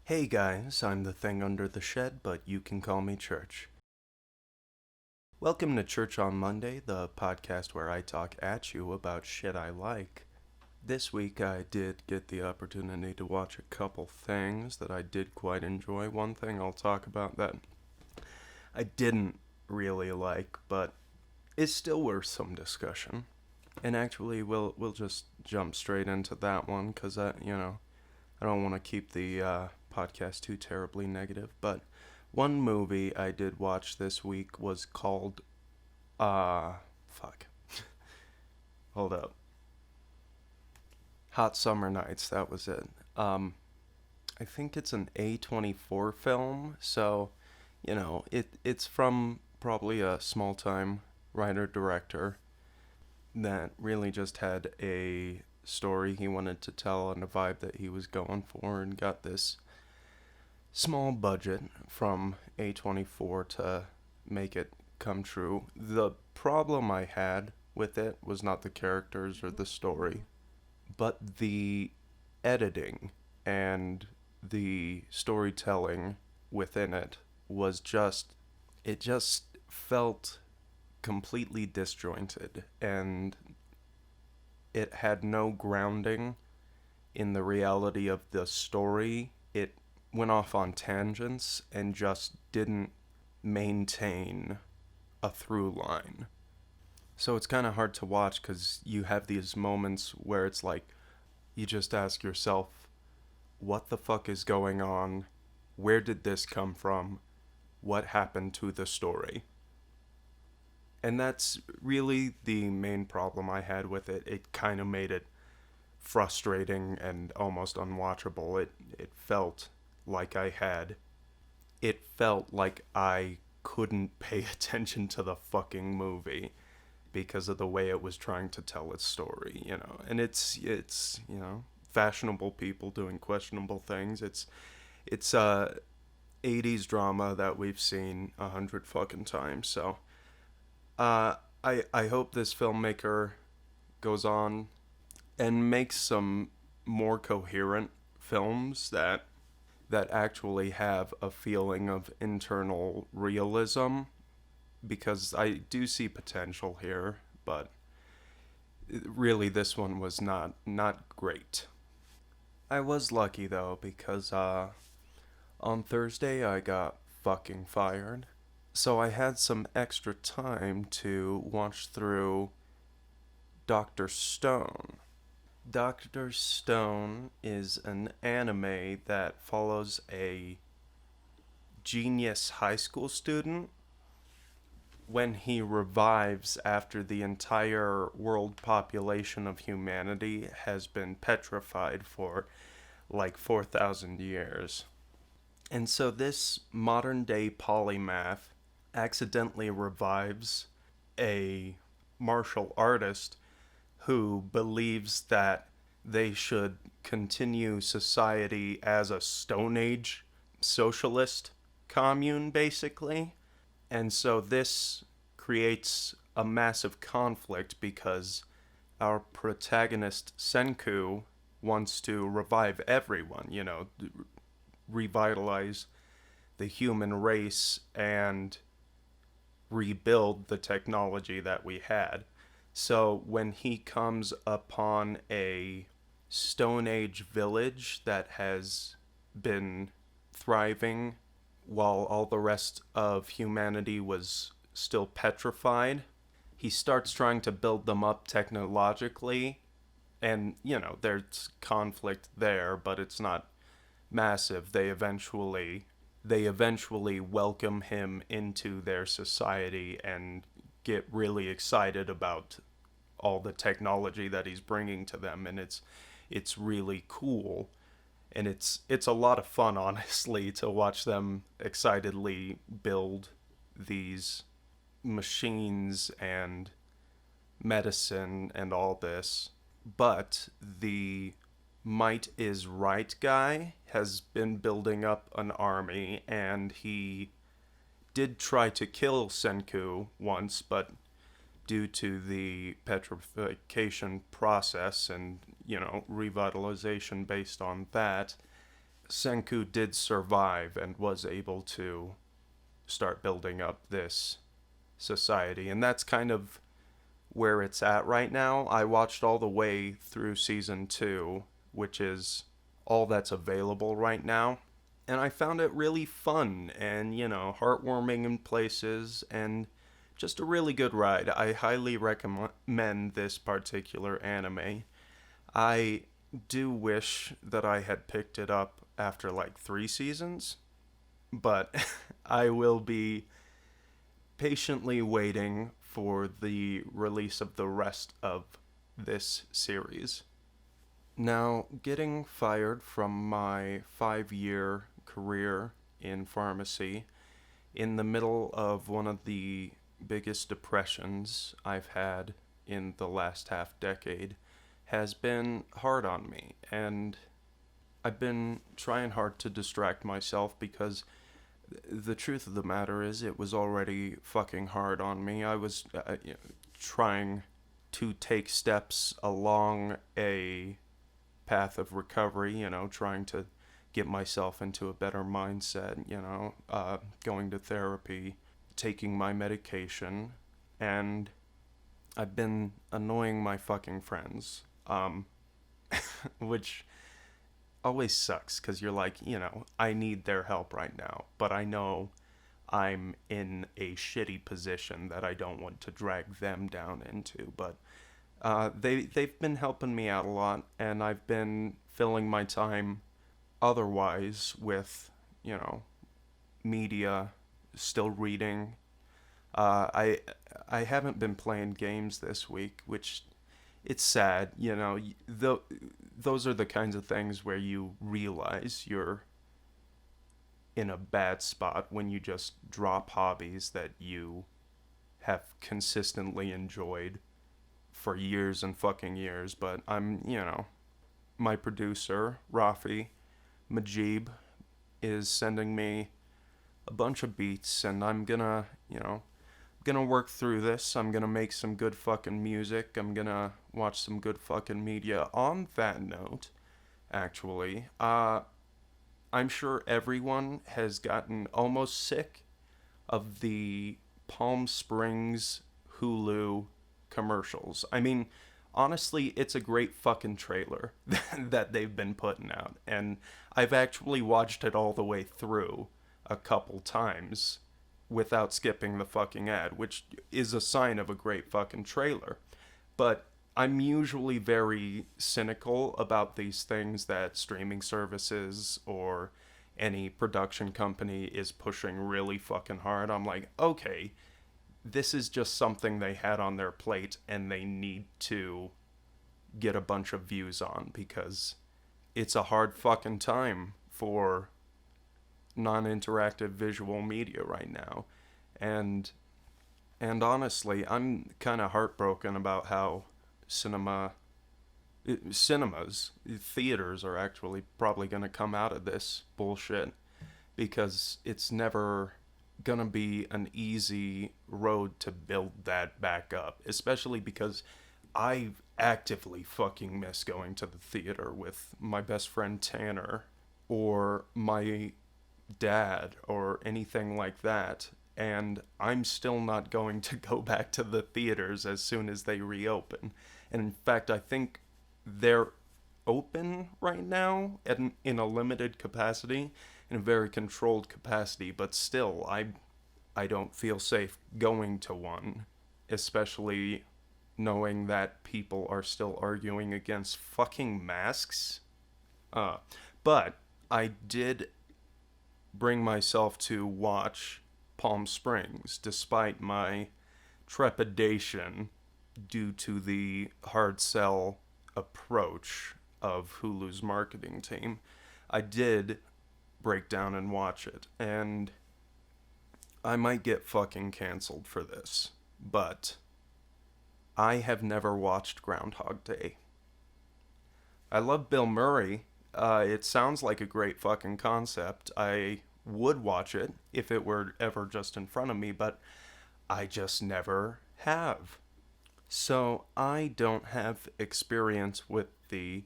Hey guys, I'm the thing under the shed, but you can call me Church. Welcome to Church on Monday, the podcast where I talk at you about shit I like. This week I did get the opportunity to watch a couple things that I did quite enjoy. One thing I'll talk about that I didn't really like, but is still worth some discussion. And actually, we'll just jump straight into that one because I don't want to keep the podcast too terribly negative. But one movie I did watch this week was called fuck. Hold up. Hot Summer Nights. That was it. I think it's an A24 film, so it's from probably a small time writer director that really just had a story he wanted to tell and a vibe that he was going for, and got this small budget from A24 to make it come true. The problem I had with it was not the characters or the story, but the editing and the storytelling within it was it just felt completely disjointed, and it had no grounding in the reality of the story. It went off on tangents and just didn't maintain a through line. So it's kind of hard to watch because you have these moments where it's like you just ask yourself, what the fuck is going on? Where did this come from? What happened to the story? And that's really the main problem I had with it. It kind of made it frustrating and almost unwatchable. It felt like I couldn't pay attention to the fucking movie because of the way it was trying to tell its story. And it's fashionable people doing questionable things. It's 80s drama that we've seen 100 fucking times. So I hope this filmmaker goes on and makes some more coherent films that actually have a feeling of internal realism, because I do see potential here, but really this one was not great. I was lucky though, because on Thursday I got fucking fired. So I had some extra time to watch through Dr. Stone. Dr. Stone is an anime that follows a genius high school student when he revives after the entire world population of humanity has been petrified for like 4,000 years. And so this modern day polymath accidentally revives a martial artist who believes that they should continue society as a Stone Age socialist commune, basically. And so this creates a massive conflict because our protagonist, Senku, wants to revive everyone, revitalize the human race and rebuild the technology that we had. So when he comes upon a Stone Age village that has been thriving while all the rest of humanity was still petrified, he starts trying to build them up technologically. And, there's conflict there, but it's not massive. They eventually welcome him into their society and get really excited about all the technology that he's bringing to them, and it's really cool, and it's a lot of fun, honestly, to watch them excitedly build these machines and medicine and all this. But the Might is Right guy has been building up an army, and he did try to kill Senku once, but due to the petrification process and, revitalization based on that, Senku did survive and was able to start building up this society. And that's kind of where it's at right now. I watched all the way through season 2, which is all that's available right now. And I found it really fun and, heartwarming in places and just a really good ride. I highly recommend this particular anime. I do wish that I had picked it up after like 3 seasons, but I will be patiently waiting for the release of the rest of this series. Now, getting fired from my 5-year career in pharmacy in the middle of one of the biggest depressions I've had in the last half decade has been hard on me, and I've been trying hard to distract myself because the truth of the matter is it was already fucking hard on me. I was trying to take steps along a path of recovery, trying to get myself into a better mindset, going to therapy, taking my medication, and I've been annoying my fucking friends, which always sucks because you're like, I need their help right now, but I know I'm in a shitty position that I don't want to drag them down into. But they've been helping me out a lot, and I've been filling my time otherwise with, media, still reading. I haven't been playing games this week, which it's sad, those are the kinds of things where you realize you're in a bad spot when you just drop hobbies that you have consistently enjoyed for years and fucking years. But my producer, Rafi Majid, is sending me a bunch of beats, and I'm gonna work through this. I'm gonna make some good fucking music. I'm gonna watch some good fucking media. On that note, actually, I'm sure everyone has gotten almost sick of the Palm Springs Hulu commercials. I mean, honestly, it's a great fucking trailer that they've been putting out, and I've actually watched it all the way through a couple times without skipping the fucking ad, which is a sign of a great fucking trailer. But I'm usually very cynical about these things that streaming services or any production company is pushing really fucking hard. I'm like, okay, this is just something they had on their plate and they need to get a bunch of views on because it's a hard fucking time for non-interactive visual media right now. And honestly, I'm kind of heartbroken about how cinemas, theaters are actually probably going to come out of this bullshit because it's never going to be an easy road to build that back up, especially because I actively fucking miss going to the theater with my best friend Tanner or my dad or anything like that, and I'm still not going to go back to the theaters as soon as they reopen. And in fact, I think they're open right now in a limited capacity, in a very controlled capacity, but still, I don't feel safe going to one, especially knowing that people are still arguing against fucking masks. But I did bring myself to watch Palm Springs, despite my trepidation due to the hard sell approach of Hulu's marketing team. I did break down and watch it, and I might get fucking canceled for this, but I have never watched Groundhog Day. I love Bill Murray. It sounds like a great fucking concept. I would watch it if it were ever just in front of me, but I just never have. So I don't have experience with the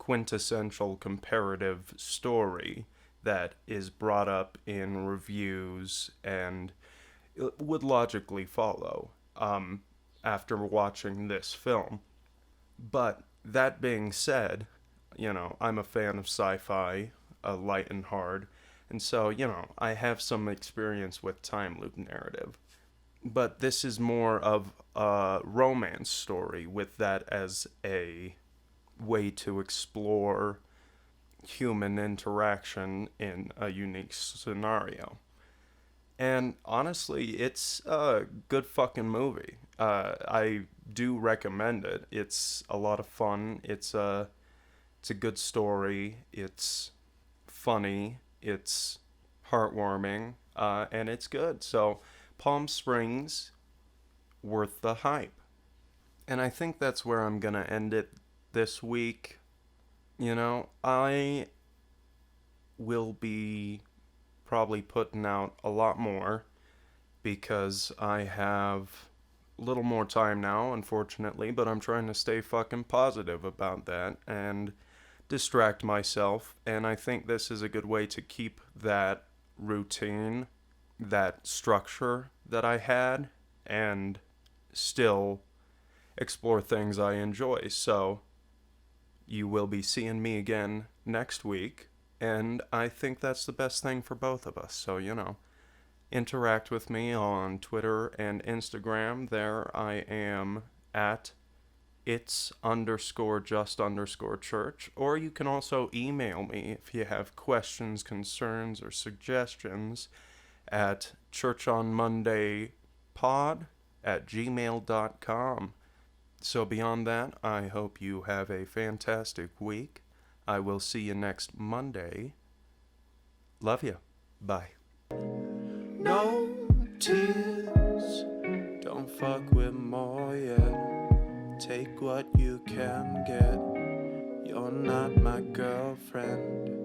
quintessential comparative story that is brought up in reviews and it would logically follow after watching this film. But that being said, I'm a fan of sci-fi, light and hard, and so, I have some experience with time loop narrative. But this is more of a romance story with that as a way to explore human interaction in a unique scenario. And honestly, it's a good fucking movie. I do recommend it. It's a lot of fun. It's a good story. It's funny. It's heartwarming. And it's good. So, Palm Springs, worth the hype. And I think that's where I'm gonna end it this week. I will be probably putting out a lot more because I have a little more time now, unfortunately, but I'm trying to stay fucking positive about that and distract myself. And I think this is a good way to keep that routine, that structure that I had, and still explore things I enjoy. So, you will be seeing me again next week, and I think that's the best thing for both of us. So, interact with me on Twitter and Instagram. There I am at it's_just_church, or you can also email me if you have questions, concerns, or suggestions at churchonmondaypod@gmail.com. So beyond that, I hope you have a fantastic week. I will see you next Monday. Love you. Bye. No tears. Don't fuck with more yet. Take what you can get. You're not my girlfriend.